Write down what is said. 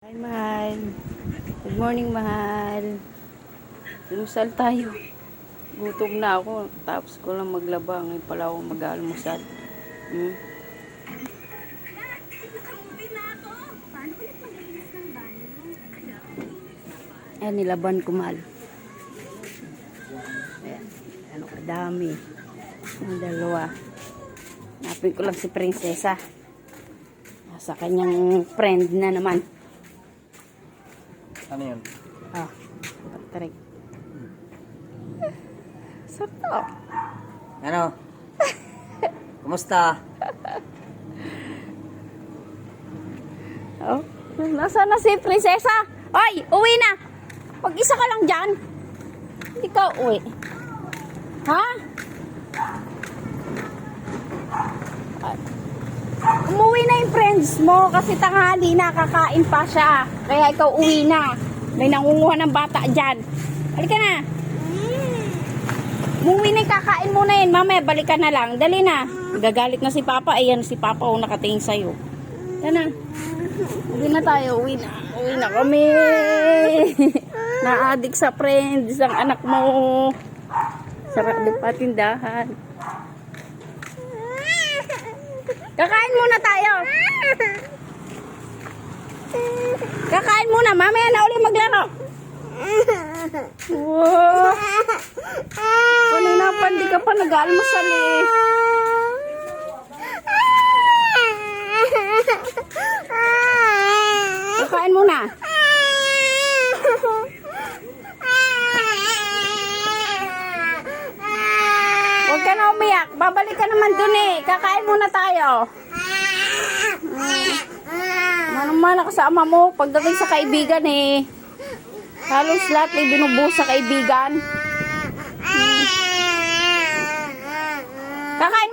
Hi, mahal. Good morning, mahal. Almusal tayo. Gutom na ako. Tapos ko lang maglaba. Ngayon pala ako mag-almusal. Ayan, nilaban ko, mahal. Ayan. Ano kadami. Ang dalawa. Napin ko lang si Prinsesa. Sa kanyang friend na naman. Ano yun? Patrick. Sarto. Ano? Kumusta? Oh, nasaan na si Prinsesa? Oy, uwi na. Mag-isa ka lang dyan. Hindi ka uwi. Ha? Umuwi na yung friends mo kasi tanghali na, kakain pa siya. Kaya ikaw uwi na. May nangunguha ng bata dyan. Halika na. Umuwi na yung kakain mo na yun. Mamaya balikan na lang. Dali na. Gagalit na si Papa. Ayan si Papa o nakatingin sa'yo. Yan na. Uwi na tayo. Uwi na. Uwi na kami. Na-addict sa friends ang anak mo. Sarap din patindahan. Kakain muna tayo. Kakain muna. Mamaya na ulit maglaro. Wow. Kanina pa, hindi ka pa nag-almusal eh. Kakain muna. Huwag ka na umiyak. Babalik ka naman dun eh. Kakain muna tayo. Manang-mana kasama mo pagdating sa kaibigan eh. Halos lahat ay binubuhos sa kaibigan. Kakain